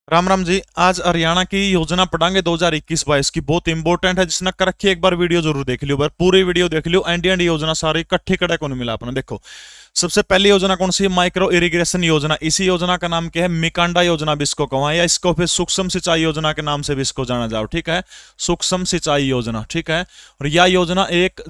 राम राम जी। आज हरियाणा की योजना पढ़ांगे 2021-22 की, बहुत इंपॉर्टेंट है। जिसने कर रखी है एक बार वीडियो जरूर देख लियो, पूरी वीडियो देख लियो। एंड एंड योजना सारी इकट्ठी कड़े को नहीं मिला अपने। देखो, सबसे पहली योजना कौन सी है? माइक्रो इरिगेशन योजना। इसी योजना का नाम क्या है? मिकांडा योजना भी इसको कहा, या इसको फिर सूक्ष्म सिंचाई योजना के नाम से भी इसको जाना जाओ, ठीक है। सूक्ष्म सिंचाई योजना, ठीक है। और यह योजना 1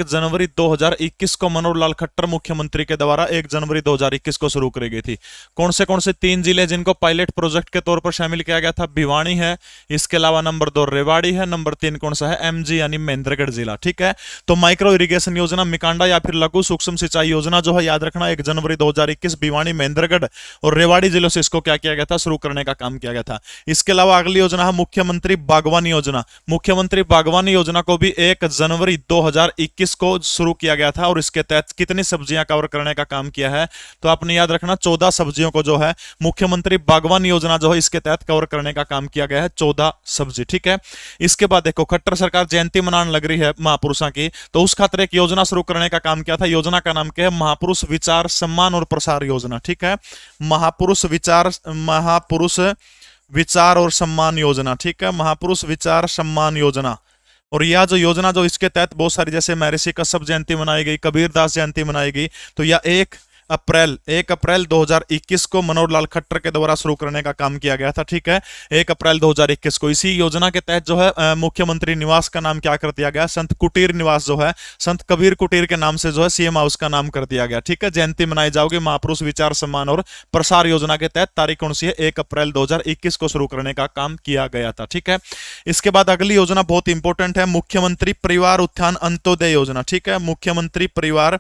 जनवरी 2021 को मनोहर लाल खट्टर मुख्यमंत्री के द्वारा 1 जनवरी 2021 को शुरू करी गई थी। कौन से 3 जिले जिनको पायलट प्रोजेक्ट के तौर पर शामिल किया गया था? भिवानी है, इसके अलावा नंबर 2 रेवाड़ी है, नंबर 3 कौन सा है? एमजी यानी महेंद्रगढ़ जिला, ठीक है। तो माइक्रो इरिगेशन योजना, मिकांडा या फिर लघु सूक्ष्म सिंचाई योजना जो है, याद रखना 1 जनवरी 2021 भिवानी, महेंद्रगढ़ और रेवाड़ी जिलों से इसको क्या किया गया था? शुरू करने का काम किया गया था। इसके अलावा अगली योजना है मुख्यमंत्री बागवानी योजना। मुख्यमंत्री बागवानी योजना को भी 1 जनवरी 2021 को शुरू किया गया था। और इसके तहत कितनी सब्जियां कवर करने का काम किया है? तो आपने याद रखना 14 सब्जियों को जो है मुख्यमंत्री बागवानी योजना जो है इसके तहत कवर करने का काम किया गया है, 14 सब्जी, ठीक है। इसके बाद देखो, खट्टर सरकार जयंती मनाने लग रही है महापुरुषों की, तो उस खातिर एक योजना शुरू करने का काम किया था। योजना का नाम क्या है? महापुरुष विचार सम्मान और प्रसार योजना, ठीक है। महापुरुष विचार और सम्मान योजना, ठीक है। महापुरुष विचार सम्मान योजना। और यह जो योजना जो इसके तहत बहुत सारी, जैसे महर्षि कश्यप जयंती मनाई गई, कबीर दास जयंती मनाई गई, तो यह 1 अप्रैल 2021 को मनोहर लाल खट्टर के द्वारा शुरू करने का काम किया गया था, ठीक है। 1 अप्रैल 2021 को इसी योजना के तहत जो है मुख्यमंत्री निवास का नाम क्या कर दिया गया? संत कुटीर निवास जो है, संत कबीर कुटीर के नाम से जो है सीएम हाउस का नाम कर दिया गया, ठीक है। जयंती मनाई जाओगी महापुरुष विचार सम्मान और प्रसार योजना के तहत। तारीख कौन सी है? 1 अप्रैल 2021 को शुरू करने का काम किया गया था, ठीक है। इसके बाद अगली योजना बहुत इंपॉर्टेंट है, मुख्यमंत्री परिवार उत्थान अंत्योदय योजना, ठीक है। मुख्यमंत्री परिवार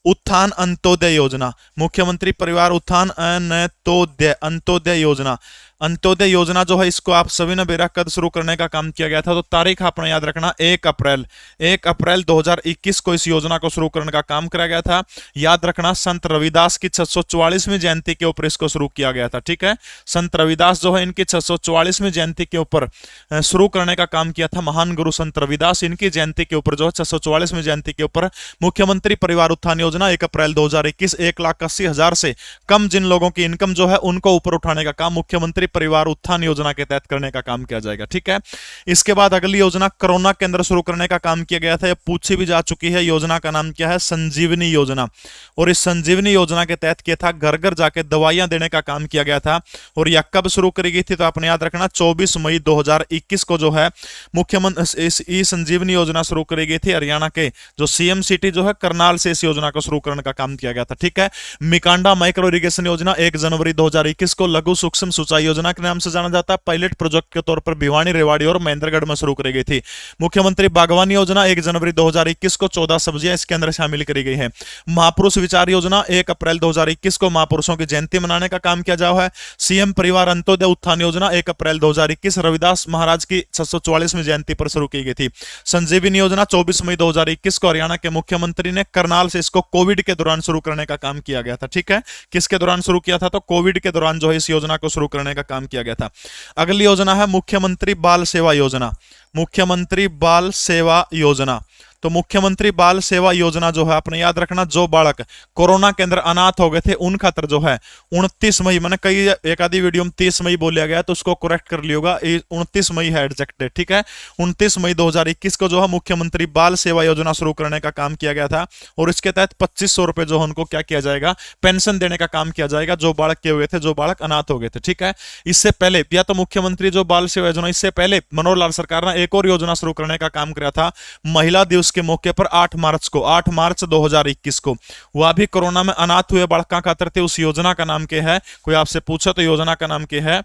उत्थान अंत्योदय योजना, मुख्यमंत्री परिवार उत्थान अंत्योदय योजना। अंत्योदय योजना जो है इसको आप सभी ने बेरा कद शुरू करने का काम किया गया था। तो तारीख आपने याद रखना 1 अप्रैल 2021 को इस योजना को शुरू करने का काम किया गया था। याद रखना संत रविदास की 644वीं जयंती के ऊपर इसको शुरू किया गया था, ठीक है। संत रविदास जो है इनकी 644वीं जयंती के ऊपर शुरू करने का काम किया था। महान गुरु संत रविदास, इनकी जयंती के ऊपर जो है 644वीं जयंती के ऊपर मुख्यमंत्री परिवार उत्थान योजना 1 अप्रैल 2021 1,80,000 से कम जिन लोगों की इनकम जो है उनको ऊपर उठाने का काम मुख्यमंत्री परिवार उत्थान योजना के तहत करने का काम किया जाएगा, ठीक है। इसके बाद अगली योजना कोरोना के अंदर शुरू करने का काम किया गया था। यह पूछी भी जा चुकी है। योजना का नाम क्या है? संजीवनी योजना। और इस संजीवनी योजना के तहत क्या था? घर घर जाके दवाइयां देने का काम किया गया था। और यह कब शुरू करी गई थी? तो आपने याद रखना 24 मई 2021 को जो है मुख्यमंत्री इस ई संजीवनी योजना शुरू करी गई थी। हरियाणा के जो सीएम सिटी जो है करनाल से इस योजना को शुरू करने का काम किया गया था, ठीक है। मिकांडा माइक्रो इरिगेशन योजना 1 जनवरी 2021 को लघु सूक्ष्म सिंचाई योजना के नाम से जाना जाता है। पायलट प्रोजेक्ट के तौर पर भिवानी, रेवाड़ी और महेंद्रगढ़ में शुरू करी गई थी। मुख्यमंत्री बागवानी योजना 1 जनवरी 2021 को 14 सब्जियां इसके अंदर शामिल करी गई है। महापुरुष विचार योजना 1 अप्रैल 2021 को महापुरुषों की जयंती मनाने का काम किया जाओ है। सीएम परिवार अंत्योदय उत्थान योजना 1 अप्रैल 2021 रविदास महाराज की 644वीं जयंती पर शुरू की गई थी। संजीवनी योजना 24 मई 2021 को हरियाणा के मुख्यमंत्री ने करनाल से इसको कोविड के दौरान शुरू करने का काम किया गया था, ठीक है। किसके दौरान शुरू किया था? तो कोविड के दौरान जो है इस योजना को शुरू करने का काम किया गया था। अगली योजना है मुख्यमंत्री बाल सेवा योजना। मुख्यमंत्री बाल सेवा योजना, तो मुख्यमंत्री बाल सेवा योजना जो है आपने याद रखना, जो बालक कोरोना के अंदर अनाथ हो गए थे उन खातर जो है 29 मई, मैंने कई एक आधी वीडियो में 30 मई बोलिया गया तो उसको करेक्ट कर लियोगा, 29 मई है एग्जैक्ट डेट, ठीक है। 29 मई 2021 को जो है मुख्यमंत्री बाल सेवा योजना शुरू करने का काम किया गया था। और इसके तहत 2500 रुपए जो है उनको क्या किया जाएगा? पेंशन देने का काम किया जाएगा, जो बालक किए हुए थे, जो बालक अनाथ हो गए थे, ठीक है। इससे पहले या तो मुख्यमंत्री जो बाल सेवा योजना, इससे पहले मनोहर लाल सरकार ने एक और योजना शुरू करने का काम किया था महिला दिवस के मौके पर 8 मार्च 2021 को। वह भी कोरोना में अनाथ हुए बालका खातिर थे। उस योजना का नाम क्या है? कोई आपसे पूछा तो योजना का नाम क्या है?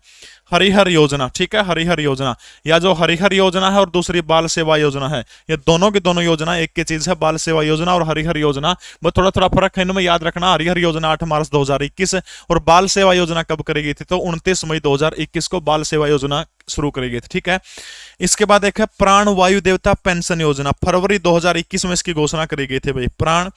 हरिहर योजना, ठीक है। हरिहर योजना, या जो हरिहर योजना है और दूसरी बाल सेवा योजना है, ये दोनों की दोनों योजना एक की चीज है। बाल सेवा योजना और हरिहर योजना में थोड़ा थोड़ा फर्क है इनमें, याद रखना। हरिहर योजना 8 मार्च 2021 और बाल सेवा योजना कब करी गई थी? तो 29 मई 2021 को बाल सेवा योजना शुरू करी गई थी, ठीक है। इसके बाद एक है प्राण वायु देवता पेंशन योजना। फरवरी 2021 में इसकी घोषणा करी गई थी भाई। प्राण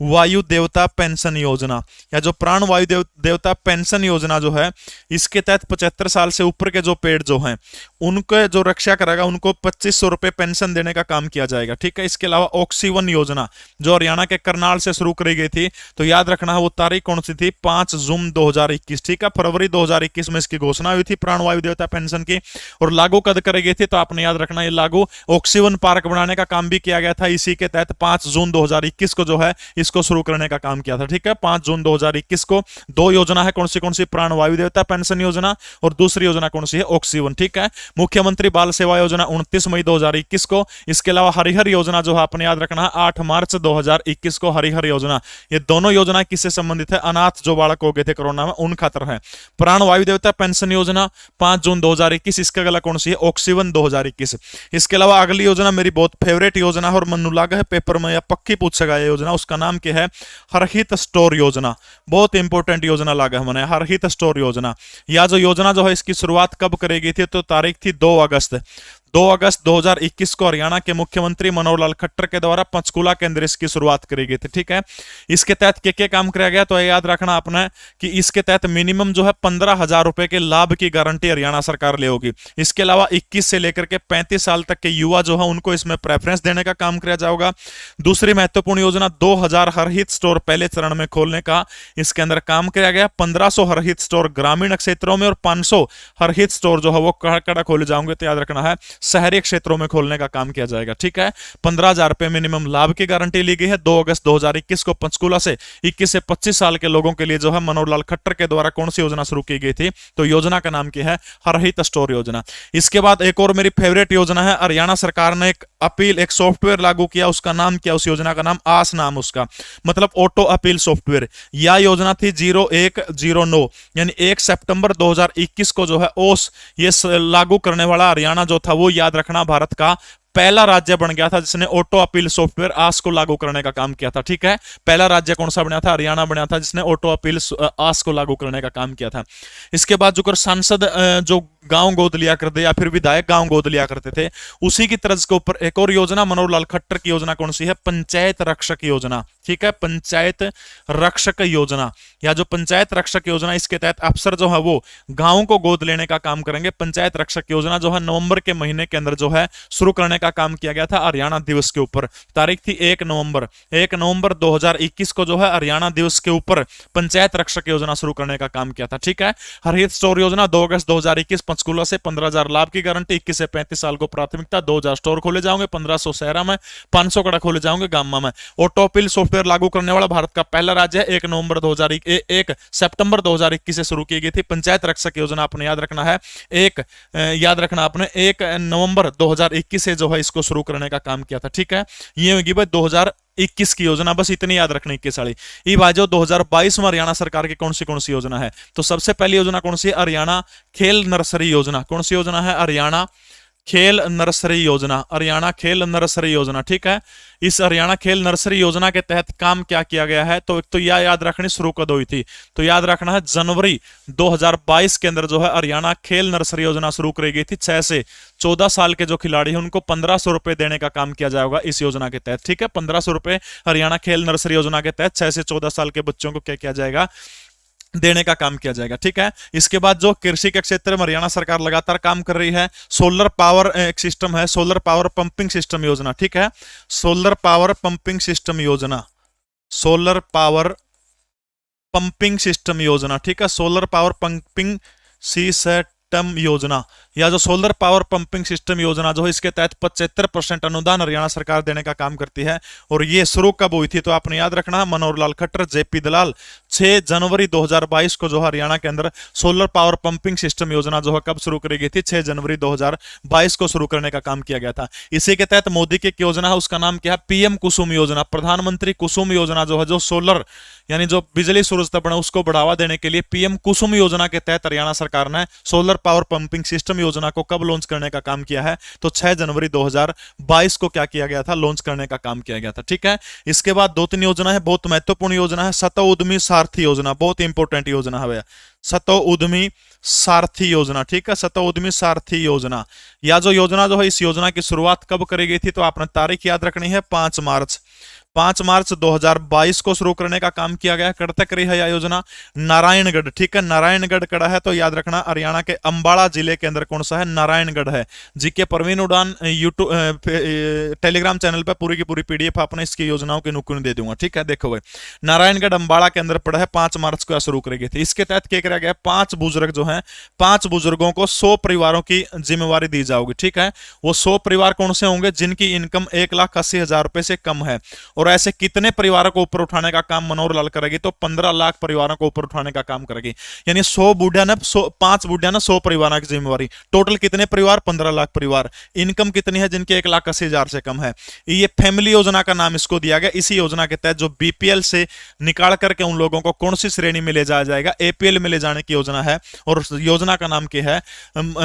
वायु देवता पेंशन योजना, या जो प्राण वायु देवता पेंशन योजना जो है, इसके तहत 75 साल से ऊपर के जो पेड़ जो हैं उनके जो रक्षा करेगा उनको 2500 रुपए पेंशन देने का काम किया जाएगा। ठीक है। इसके अलावा ऑक्सीवन योजना जो हरियाणा के करनाल से शुरू करी गई थी, तो याद रखना है वो तारीख कौन सी थी, 5 जून 2021। ठीक है। फरवरी 2021 में इसकी घोषणा हुई थी प्राण वायु देवता पेंशन की, और लागू कद करी गई थी, तो आपने याद रखना ये लागू ऑक्सीवन पार्क बनाने का काम भी किया गया था। इसी के तहत 5 जून 2021 को जो है इसको शुरू करने का काम किया था। ठीक है। 5 जून 2021 को दो योजना है, कौन सी, प्राण वायु देवता पेंशन योजना, और दूसरी योजना कौन सी है, ऑक्सीवन। ठीक है। मुख्यमंत्री बाल सेवा योजना 29 मई 2021 को। इसके अलावा हरिहर योजना जो है आपने याद रखना है 8 मार्च 2021 को हरिहर योजना। ये दोनों योजना किससे संबंधित है, अनाथ जो बालक हो गए थे कोरोना में उन खातर है। प्राण वायु देवता पेंशन योजना 5 जून 2021, इसका अगला कौन सी है, ऑक्सीवन 2021। इसके अलावा अगली योजना मेरी बहुत फेवरेट योजना है और मनु लागा है पेपर में या पक्की पूछ सका ये योजना, उसका नाम क्या है, हरहित स्टोर योजना। बहुत इंपॉर्टेंट योजना लागा है मैंने, हरहित स्टोर योजना। या जो योजना जो है इसकी शुरुआत कब करी गई थी, तो तारीख थी 2 अगस्त 2021 को हरियाणा के मुख्यमंत्री मनोहर लाल खट्टर के द्वारा पंचकूला केंद्र इसकी शुरुआत करी गई थी। ठीक है। इसके तहत क्या काम किया गया, तो याद रखना आपने कि इसके तहत मिनिमम जो है 15,000 रुपए के लाभ की गारंटी हरियाणा सरकार ले होगी। इसके अलावा 21 से लेकर के 35 साल तक के युवा जो है उनको इसमें प्रेफरेंस देने का काम किया जाएगा। दूसरी महत्वपूर्ण योजना 2000 हरहित स्टोर पहले चरण में खोलने का इसके अंदर काम किया गया। 1500 हरहित स्टोर ग्रामीण क्षेत्रों में और 500 हरहित स्टोर जो है वो कड़ा खोले जाएंगे, तो याद रखना है शहरी क्षेत्रों में खोलने का काम किया जाएगा। ठीक है। 15,000 रुपए मिनिमम लाभ की गारंटी ली गई है। 2 अगस्त 2021 को पंचकूला से 21 से 25 साल के लोगों के लिए जो है मनोहर लाल खट्टर के द्वारा कौन सी योजना शुरू की गई थी, तो योजना का नाम क्या है, हरहित स्टोर योजना। इसके बाद एक और मेरी फेवरेट योजना है, हरियाणा सरकार ने एक सॉफ्टवेयर लागू किया, उसका नाम क्या, उस योजना का नाम आस नाम उसका, मतलब ऑटो अपील सॉफ्टवेयर। यह योजना थी 0109 यानी 1 सितंबर 2021 को जो है ओस ये लागू करने वाला हरियाणा जो था वो याद रखना भारत का पहला राज्य बन गया था जिसने ऑटो अपील सॉफ्टवेयर आस को लागू करने का काम किया था। ठीक है। पहला राज्य कौन सा बना था, हरियाणा बना था जिसने ऑटो अपील आस को लागू करने का काम किया था। इसके बाद जो सांसद जो गांव गोद लिया करते या फिर विधायक गांव गोद लिया करते थे, उसी की तर्ज के ऊपर एक और योजना मनोहर लाल खट्टर की योजना कौन सी है, पंचायत रक्षक योजना। ठीक है। पंचायत रक्षक योजना, या जो पंचायत रक्षक योजना, इसके तहत अफसर जो है वो गांव को गोद लेने का काम करेंगे। पंचायत रक्षक योजना जो है नवंबर के महीने के अंदर जो है शुरू करने का काम किया गया था हरियाणा दिवस के ऊपर। तारीख थी 1 नवंबर 2021 को जो है हरियाणा दिवस के ऊपर पंचायत रक्षक योजना शुरू करने का काम किया था। ठीक है। हरहित स्टोर योजना 2 अगस्त 2021 पंचकूला से 15,000 लाभ की गारंटी, 21 से 35 साल को प्राथमिकता, 2000 स्टोर खोले जाएंगे, 1500 शहरा में, 500 कड़ा खोले जाएंगे गांव में। ऑटो अपील सॉफ्टवेयर लागू करने वाला भारत का पहला राज्य है। 1 सितंबर 2021 से शुरू की गई थी। पंचायत रक्षक योजना आपने याद रखना है, याद रखना आपने 1 नवंबर 2021 से जो है इसको शुरू करने का काम किया था। ठीक है। ये होगी भाई 2021 की योजना, बस इतनी याद रखने की साड़ी। ये बाजो 2022 में हरियाणा सरकार की कौन सी योजना है, तो सबसे पहली योजना कौन सी है, हरियाणा खेल नर्सरी योजना। कौन सी योजना है, हरियाणा खेल नर्सरी योजना, हरियाणा खेल नर्सरी योजना। ठीक है। इस हरियाणा खेल नर्सरी योजना के तहत काम क्या किया गया है, तो यह याद रखनी शुरू कब हुई थी, तो याद रखना है जनवरी 2022 के अंदर जो है हरियाणा खेल नर्सरी योजना शुरू करी गई थी। 6 से 14 साल के जो खिलाड़ी हैं उनको 1500 रुपए देने का काम किया जाएगा इस योजना के तहत। ठीक है। 1500 रुपए हरियाणा खेल नर्सरी योजना के तहत 6 से 14 साल के बच्चों को क्या किया जाएगा, देने का काम किया जाएगा। ठीक है। इसके बाद जो कृषि के क्षेत्र में हरियाणा सरकार लगातार काम कर रही है, सोलर पावर एक सिस्टम है, सोलर पावर पंपिंग सिस्टम योजना। ठीक है। सोलर पावर पंपिंग सिस्टम योजना, सोलर पावर पंपिंग सिस्टम योजना। ठीक है। सोलर पावर पंपिंग सिस्टम योजना, या जो सोलर पावर पंपिंग सिस्टम योजना जो है इसके तहत 75% अनुदान हरियाणा सरकार देने का काम करती है। और ये शुरू कब हुई थी, तो आपने याद रखना है मनोहर लाल खट्टर, जेपी दलाल 6 जनवरी 2022 को जो हरियाणा के अंदर सोलर पावर पंपिंग सिस्टम योजना जो है कब शुरू करी गई थी, 6 जनवरी 2022 को शुरू करने का काम किया गया था। इसी के तहत मोदी की एक योजना है, उसका नाम क्या है, पीएम कुसुम योजना, प्रधानमंत्री कुसुम योजना जो है, जो सोलर यानी जो बिजली सूरज तक बना उसको बढ़ावा देने के लिए पीएम कुसुम योजना के तहत हरियाणा सरकार ने सोलर पावर पंपिंग सिस्टम योजना को कब लॉन्च करने का काम किया है, तो 6 जनवरी 2022 को क्या किया गया था, लॉन्च करने का काम किया गया था। ठीक है। इसके बाद 2-3 योजना है, बहुत महत्वपूर्ण योजना है, सत उद्यमी सारथी योजना, बहुत इंपॉर्टेंट योजना है भैया, सत उद्यमी सारथी योजना। ठीक है। सत उद्यमी सारथी योजना, या जो योजना जो है इस योजना की शुरुआत कब करी गई थी, तो आपने तारीख याद रखनी है 5 मार्च 5 मार्च 2022 को शुरू करने का काम किया गया। कब तक रही है यह योजना? नारायणगढ़, ठीक है, नारायणगढ़ कड़ा है तो याद रखना हरियाणा के अंबाला जिले के अंदर कौन सा है? नारायणगढ़ है। जीके परवीन उड़ान यूट्यूब टेलीग्राम चैनल पर पूरी की पूरी पीडीएफ अपने इसकी योजनाओं के नुक्कड़ दे दूंगा, ठीक है। देखो भाई, नारायणगढ़ अंबाला के अंदर पड़ा है, 5 मार्च को शुरू करी गई थी। इसके तहत क्या किया गया? 5 बुजुर्ग जो हैं, 5 बुजुर्गों को 100 परिवारों की जिम्मेवारी दी जाएगी, ठीक है। वो 100 परिवार कौन से होंगे? जिनकी इनकम 1,80,000 रुपए से कम है। और ऐसे कितने परिवारों को ऊपर उठाने का काम मनोहर लाल करेगी? तो 15 लाख परिवारों को ऊपर उठाने का काम करेगी। यानी 100 बुढ़िया ने 5 बुढ़िया ने 100 परिवारों की जिम्मेवारी। टोटल कितने परिवार? 15 लाख परिवार। इनकम कितनी है? जिनकी 1,80,000 से कम है। ये फैमिली योजना का नाम इसको दिया गया। इसी योजना के तहत जो बीपीएल से निकाल करके उन लोगों को कौन सी श्रेणी में ले जाया जाएगा? एपीएल में ले जाने की योजना है। और योजना का नाम क्या है?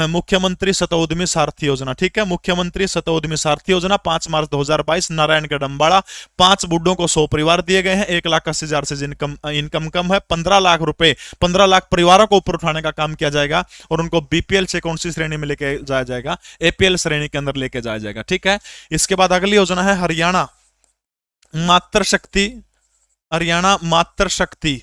मुख्यमंत्री शतोद्यमी सारथी योजना, ठीक है। मुख्यमंत्री शतोद्यमी सारथी योजना 5 मार्च 2022 नारायणगढ़ अंबाला। 5 बुड्ढों को 100 परिवार दिए गए हैं। 1,80,000 से जिनकम इनकम कम है, 15 लाख रुपए 15 लाख परिवारों को ऊपर उठाने का काम किया जाएगा। और उनको बीपीएल से कौन सी श्रेणी में लेके जाया जाएगा? एपीएल श्रेणी के अंदर लेके जाया जाएगा, ठीक है। इसके बाद अगली योजना है हरियाणा मातृशक्ति, हरियाणा मातृशक्ति,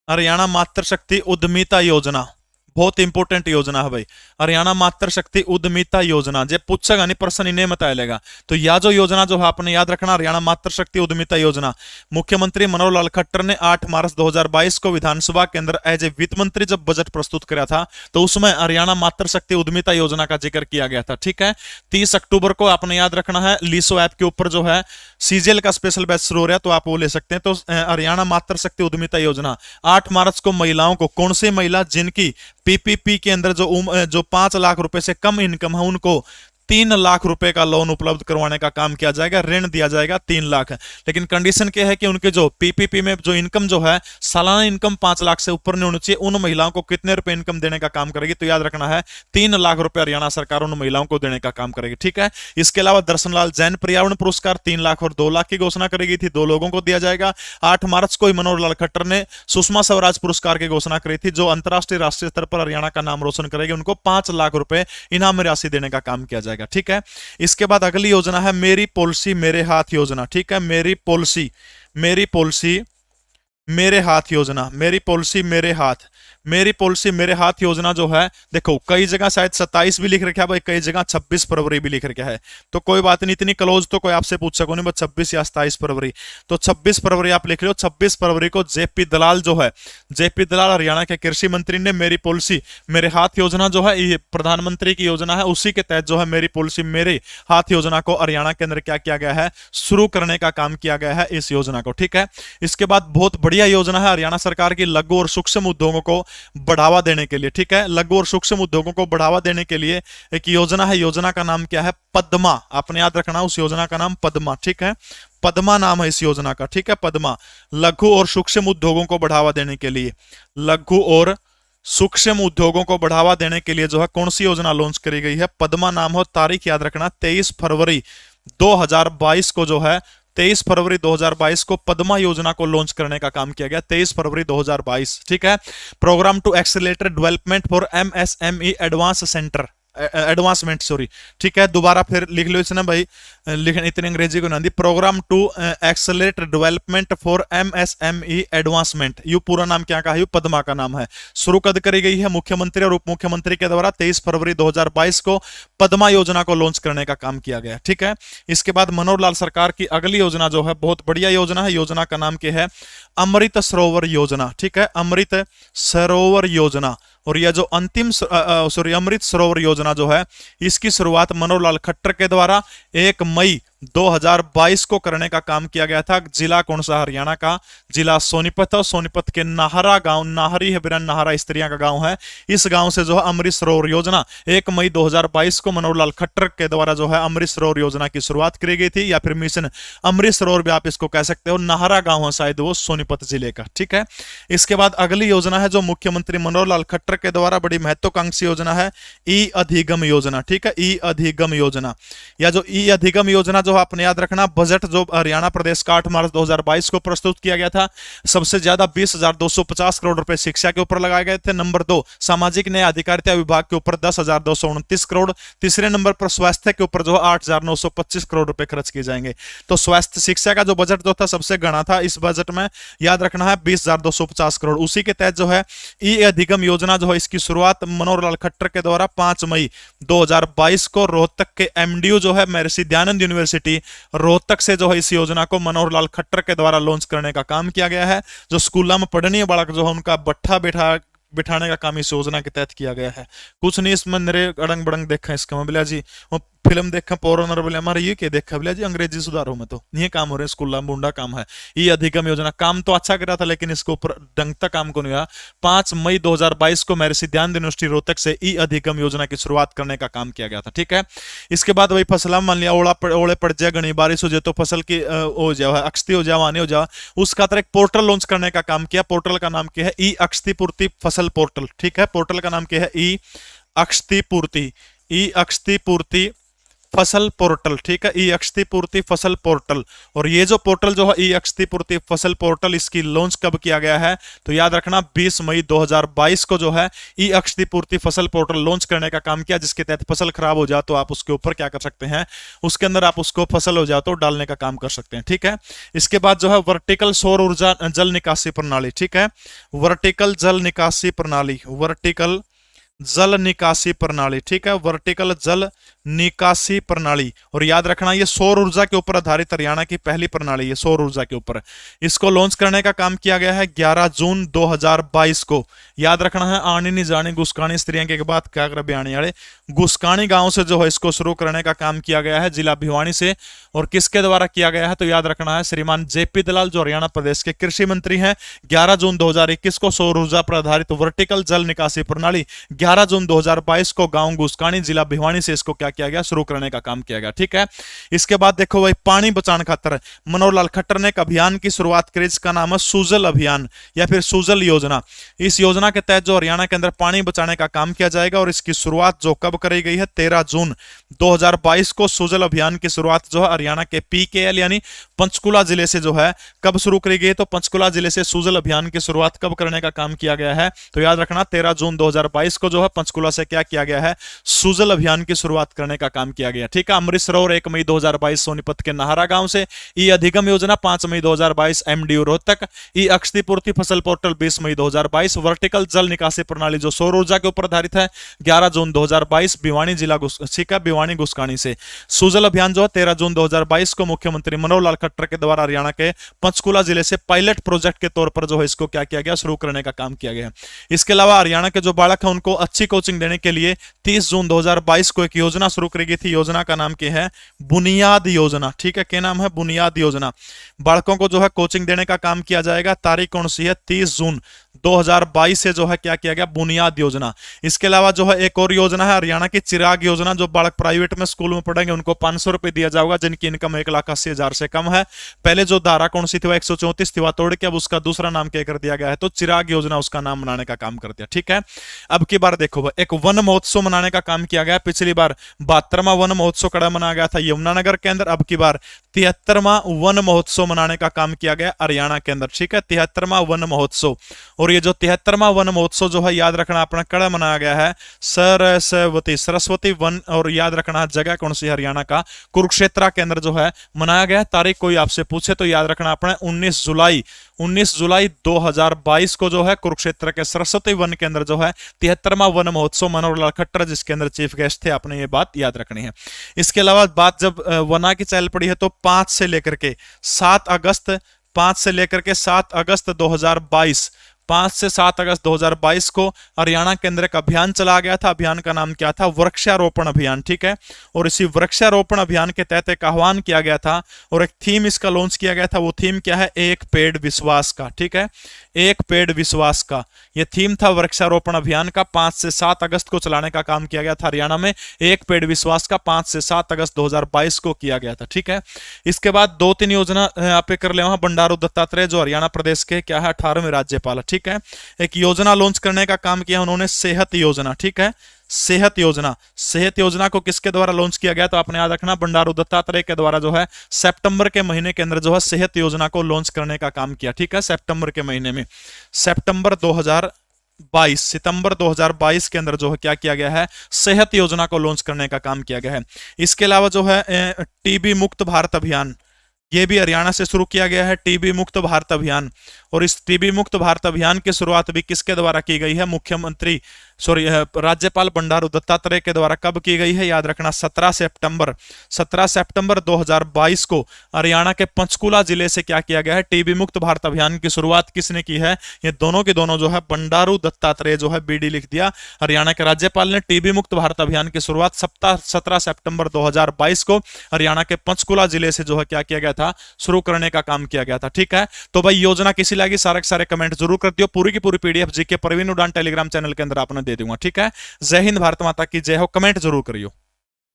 हरियाणा मातृशक्ति उद्यमिता योजना। बहुत इंपॉर्टेंट योजना है भाई, हरियाणा मातृशक्ति उद्यमिता योजना। जे पूछेगा नहीं प्रश्न इन्हें मत आएगा। तो यह जो योजना जो है आपने याद रखना, हरियाणा मातृशक्ति उद्यमिता योजना। मुख्यमंत्री मनोहर लाल खट्टर ने 8 मार्च 2022 को विधानसभा के अंदर एज ए वित्त मंत्री जब बजट प्रस्तुत किया था तो उसमें हरियाणा मातृशक्ति उद्यमिता योजना का जिक्र किया गया था, ठीक है। 30 अक्टूबर को आपने याद रखना है लीसो ऐप के ऊपर जो है सीजीएल का स्पेशल बैच शुरू हो रहा है, तो आप वो ले सकते हैं। तो हरियाणा मातृशक्ति उद्यमिता योजना 8 मार्च को महिलाओं को, कौन सी महिला? जिनकी पीपीपी के अंदर जो 5 लाख रुपए से कम इनकम है उनको 3 लाख रुपए का लोन उपलब्ध करवाने का काम किया जाएगा। ऋण दिया जाएगा 3 लाख। लेकिन कंडीशन क्या है कि उनके जो पीपीपी में जो इनकम जो है सालाना इनकम 5 लाख से ऊपर नहीं होनी चाहिए। उन महिलाओं को कितने रुपए इनकम देने का काम करेगी? तो याद रखना है 3 लाख रुपए हरियाणा सरकार उन महिलाओं को देने का काम करेगी, ठीक है। इसके अलावा दर्शन लाल जैन पर्यावरण पुरस्कार 3 लाख और 2 लाख की घोषणा करी गई थी, 2 लोगों को दिया जाएगा। 8 मार्च को मनोहर लाल खट्टर ने सुषमा स्वराज पुरस्कार की घोषणा करी थी, जो अंतरराष्ट्रीय राष्ट्रीय स्तर पर हरियाणा का नाम रोशन करेगी। उनको 5 लाख रुपए इनाम राशि देने का काम किया जाएगा, ठीक है। इसके बाद अगली योजना है मेरी पॉलिसी मेरे हाथ योजना, ठीक है। मेरी पॉलिसी मेरे हाथ योजना, मेरी पॉलिसी मेरे हाथ, मेरी पॉलिसी मेरे हाथ योजना जो है, देखो कई जगह शायद 27 भी लिख रखा है भाई, कई जगह 26 फरवरी भी लिख रखा है। तो कोई बात नहीं, इतनी क्लोज तो कोई आपसे पूछ सको नहीं, बस 26 या 27 फरवरी। तो 26 फरवरी आप लिख लो। 26 फरवरी को जेपी दलाल जो है, जेपी दलाल हरियाणा के कृषि मंत्री ने मेरी पॉलिसी मेरे हाथ योजना जो है, ये प्रधानमंत्री की योजना है, उसी के तहत जो है मेरी पॉलिसी मेरे हाथ योजना को हरियाणा के अंदर क्या किया गया है? शुरू करने का काम किया गया है इस योजना को, ठीक है। इसके बाद बहुत बढ़िया योजना है हरियाणा सरकार की लघु और सूक्ष्म उद्योगों को बढ़ावा देने के लिए, ठीक है। लघु और सूक्ष्म उद्योगों को बढ़ावा देने के लिए एक योजना है, योजना का नाम क्या है? पद्मा। आपने याद रखना उस योजना का नाम पद्मा, ठीक है। पद्मा नाम है इस योजना का, ठीक है। पद्मा लघु और सूक्ष्म उद्योगों को बढ़ावा देने के लिए, लघु और सूक्ष्म उद्योगों को बढ़ावा देने के लिए जो है कौन सी योजना लॉन्च करी गई है? पद्मा नाम हो। तारीख याद रखना 23 फरवरी 2022 को जो है 23 फरवरी 2022 को पद्मा योजना को लॉन्च करने का काम किया गया। 23 फरवरी 2022, ठीक है। Programme to accelerator development for MSME advancement, sorry, ठीक है। दोबारा फिर लिख लो इसने भाई, लिखने इतनी अंग्रेजी को ना दी। Program to accelerate development for MSME advancement, यू पूरा नाम क्या का है? पद्मा का नाम है। शुरू कद करी गई है मुख्यमंत्री और उप मुख्यमंत्री के द्वारा 23 फरवरी 2022 को पद्मा योजना को लॉन्च करने का काम किया गया, ठीक है। इसके बाद मनोहर लाल सरकार की अगली योजना जो है बहुत बढ़िया योजना है, योजना का नाम क्या है? अमृत सरोवर योजना, ठीक है। अमृत सरोवर योजना। और यह जो अमृत सरोवर योजना जो है, इसकी शुरुआत मनोहर लाल खट्टर के द्वारा 1 मई 2022 को करने का काम किया गया था। जिला कौन सा? हरियाणा का जिला सोनीपत। सोनीपत के नाहरा गांव, नाहरी है बिरन नाहरा इस तरह का गांव है, इस गांव से जो है अमृत सरोवर योजना 1 मई 2022 को मनोहर लाल खट्टर के द्वारा जो है अमृत सरोवर योजना की शुरुआत की गई थी, या फिर मिशन अमृत सरोवर भी आप इसको कह सकते हो। नाहरा गांव है शायद वो सोनीपत जिले का, ठीक है। इसके बाद अगली योजना है जो मुख्यमंत्री मनोहर लाल खट्टर के द्वारा बड़ी महत्वाकांक्षी योजना है, ई अधिगम योजना, ठीक है। ई अधिगम योजना, या जो ई अधिगम योजना जो है आपने याद रखना, बजट जो हरियाणा प्रदेश का 8 मार्च 2022 को प्रस्तुत किया गया था, सबसे ज्यादा 20,250 करोड़ रुपए शिक्षा के ऊपर लगाए गए थे। नंबर 2 सामाजिक न्याय अधिकारिता विभाग के ऊपर 10,229 करोड़। तीसरे नंबर पर स्वास्थ्य के ऊपर जो 8,925 करोड़ रुपए खर्च किए जाएंगे। तो स्वास्थ्य शिक्षा का जो बजट जो था सबसे घना था इस बजट में, याद रखना है 20,250 करोड़। उसी के तहत जो है ई अधिगम योजना जो है इसकी शुरुआत मनोहर लाल खट्टर के द्वारा 5 मई 2022 को रोहतक के एमडीयू जो है महर्षि दयानंद यूनिवर्सिटी रोहतक से जो है इस योजना को मनोहर लाल खट्टर के द्वारा लॉन्च करने का काम किया गया है। जो स्कूलों में पढ़नीय बालक जो है उनका बट्ठा बिठाने का काम इस योजना के तहत किया गया है। कुछ नहीं इसमें नरे अड़ंग बड़ंग देखा इसका मैं बोलिया जी, वो फिल्म देखा पौरनर बोले हमारे ये क्या देखा बोलिया जी, अंग्रेजी सुधारो में तो ये काम हो रहे स्कूल में बूंडा काम है। ये अधिगम योजना काम तो अच्छा कर रहा था लेकिन इसके ऊपर ढंग तक काम को नहीं हुआ। 5 मई 2022 को महर्षि दयानंद यूनिवर्सिटी रोहतक से ई अधिगम योजना की शुरुआत करने का काम किया गया था। ठीक है, इसके बाद वही फसल मान लिया ओले पड़ जाए, घनी बारिश हो जाए तो फसल की हो जाए, अक्षति हो जाए, वानी हो जाए, उसका तरह एक पोर्टल लॉन्च करने का काम किया। पोर्टल का नाम क्या है? ई अक्षति पूर्ति फसल पोर्टल। ठीक है, पोर्टल का नाम क्या है? ई अक्षति पूर्ति फसल पोर्टल। ठीक है, ई अक्षति पूर्ति फसल पोर्टल। और ये जो पोर्टल जो है ई अक्षति पूर्ति फसल पोर्टल, इसकी लॉन्च कब किया गया है? तो याद रखना 20 मई 2022 को जो है ई अक्षति पूर्ति फसल पोर्टल लॉन्च करने का काम किया, जिसके तहत फसल खराब हो जाए तो आप उसके ऊपर क्या कर सकते हैं, उसके अंदर आप उसको फसल हो जाए तो डालने का काम कर सकते हैं। ठीक है, इसके बाद जो है वर्टिकल सौर ऊर्जा जल निकासी प्रणाली। ठीक है, वर्टिकल जल निकासी प्रणाली, वर्टिकल जल निकासी प्रणाली। ठीक है, वर्टिकल जल निकासी प्रणाली। और याद रखना ये सौर ऊर्जा के ऊपर आधारित हरियाणा की पहली प्रणाली है, सौर ऊर्जा के ऊपर। इसको लॉन्च करने का काम किया गया है 11 जून 2022 को। याद रखना है आनी नहीं जानी गुस्कानी स्त्रियां के बाद क्या कर बिहानी वाले गुस्कानी गांव से जो है इसको शुरू करने का काम किया गया है, जिला भिवानी से। और किसके द्वारा किया गया है? तो याद रखना है श्रीमान जेपी दलाल जो हरियाणा प्रदेश के कृषि मंत्री हैं। 11 जून 2021 को सौर ऊर्जा पर आधारित वर्टिकल जल निकासी प्रणाली, 11 जून 2022 को गांव गुस्कानी जिला भिवानी से इसको क्या किया गया? शुरू करने का काम किया गया। ठीक है, इसके बाद देखो भाई पानी बचाने खातर मनोहर लाल खट्टर ने एक अभियान की शुरुआत करी जिसका नाम है सुजल अभियान या फिर सुजल योजना। इस योजना के तहत जो हरियाणा के अंदर पानी बचाने का काम किया जाएगा और इसकी शुरुआत जो कब करी गई है? 13 जून 2022 को सुजल अभियान की शुरुआत जो है हरियाणा के पीकेएल यानी पंचकुला जिले से जो है कब शुरू करी गई? तो पंचकुला जिले से सुजल अभियान की शुरुआत कब करने का काम किया गया है? तो याद रखना 13 जून 2022 को जो है पंचकुला से क्या किया गया है? सुजल अभियान की शुरुआत करने का काम किया गया। ठीक है, अमृत सरोवर 1 मई 2022 सोनीपत के नाहरा गांव से। ई अधिगम योजना 5 मई 2022 एमडीयू रोहतक। ई अक्षति पूर्ति फसल पोर्टल 20 मई 2022। वर्टिकल जल निकासी प्रणाली जो सौर ऊर्जा के ऊपर आधारित है 11 जून 2022 भिवानी जिला भिवानी गुस्कानी से। सुजल अभियान जो 13 जून 2022 को मुख्यमंत्री मनोहर लाल खट्टर के द्वारा हरियाणा के पंचकुला जिले से पायलट प्रोजेक्ट के तौर पर जो है इसको क्या किया गया? शुरू करने का काम किया गया। इसके अलावा हरियाणा के जो बालक है उनको अच्छी कोचिंग देने के लिए 30 जून 2022 को एक योजना शुरू करी गई थी। योजना का नाम क्या है? बुनियाद योजना। ठीक है, क्या नाम है? बुनियाद योजना। बालकों को जो है कोचिंग देने का काम किया जाएगा। तारीख कौन सी है? 30 जून 2022 से जो है क्या किया गया? बुनियाद योजना। इसके अलावा जो है एक और योजना है हरियाणा की चिराग योजना। जो बालक प्राइवेट में स्कूल में पढ़ेंगे उनको 500 रुपए दिया जाएगा जिनकी इनकम 1,80,000 से कम है। पहले जो धारा कौन सी थी? 134 थी, वह तोड़ के अब उसका दूसरा नाम क्या कर दिया गया है? तो चिराग योजना उसका नाम बनाने का काम कर दिया। ठीक है, अब की बार देखो एक वन महोत्सव मनाने का काम किया गया। पिछली बार 72वां वन महोत्सव कड़ा मनाया गया था यमुनानगर के अंदर। अब की बार 73वां वन महोत्सव मनाने का काम किया गया हरियाणा के अंदर। ठीक है, 73वां वन महोत्सव। और ये जो 73वां वन महोत्सव जो है याद रखना अपना कड़ा मनाया गया है सरस्वती वन। और याद रखना जगह कौन सी? हरियाणा का कुरुक्षेत्र के अंदर जो है मनाया गया। तारीख कोई आपसे पूछे तो याद रखना अपना 19 जुलाई 2022 को जो है कुरुक्षेत्र के सरस्वती वन के अंदर जो है 73वां वन महोत्सव मनोहर लाल खट्टर जिसके अंदर चीफ गेस्ट थे, आपने ये बात याद रखनी है। इसके अलावा बात जब वना की चल पड़ी है तो 5 से लेकर के 7 अगस्त 2022 5 से 7 अगस्त 2022 को हरियाणा के अंदर एक अभियान चला गया था। अभियान का नाम क्या था? वृक्षारोपण अभियान। ठीक है, और इसी वृक्षारोपण अभियान के तहत एक आह्वान किया गया था और एक थीम इसका लॉन्च किया गया था। वो थीम क्या है? एक पेड़ विश्वास का। ठीक है, एक पेड़ विश्वास का ये थीम था वृक्षारोपण अभियान का। 5 से 7 अगस्त को चलाने का काम किया गया था हरियाणा में। एक पेड़ विश्वास का 5 से 7 अगस्त 2022 को किया गया था। ठीक है, इसके बाद 2-3 योजना यहाँ पे कर ले। वहां बंडारू दत्तात्रेय जो हरियाणा प्रदेश के क्या है 18वें राज्यपाल। ठीक है, एक योजना लॉन्च करने का काम किया उन्होंने, सेहत योजना। ठीक है, सेहत योजना। सेहत योजना को किसके द्वारा लॉन्च किया गया, तो आपने याद रखना बंडारू दत्तात्रेय के द्वारा जो है सितंबर के महीने के अंदर जो है सेहत योजना को लॉन्च करने का काम किया। ठीक है, सितंबर के महीने में, सितंबर 2022 के अंदर जो है क्या किया गया है, सेहत योजना को लॉन्च करने का काम किया गया है। इसके अलावा जो है टीबी मुक्त भारत अभियान, ये भी हरियाणा से शुरू किया गया है, टीबी मुक्त भारत अभियान। और इस टीबी मुक्त भारत अभियान की शुरुआत भी किसके द्वारा की गई है, राज्यपाल बंडारू दत्तात्रेय के द्वारा कब की गई है, याद रखना 17 सितंबर 2022 को हरियाणा के पंचकुला जिले से क्या किया गया है, टीबी मुक्त भारत अभियान की शुरुआत किसने की है, ये दोनों के दोनों जो है बंडारू दत्तात्रेय जो है बीडी लिख दिया। हरियाणा के राज्यपाल ने टीबी मुक्त भारत अभियान की शुरुआत 17 सितंबर 2022 को हरियाणा के पंचकुला जिले से जो है क्या किया गया था, शुरू करने का काम किया गया था। ठीक है, तो भाई योजना किसी लगी सारे के सारे कमेंट जरूर कर दियो। पूरी की पूरी पीडीएफ जीके प्रवीण उड़ान टेलीग्राम चैनल के अंदर आपने दे दूंगा। ठीक है, जय हिंद, भारत माता की जय हो, कमेंट जरूर करियो।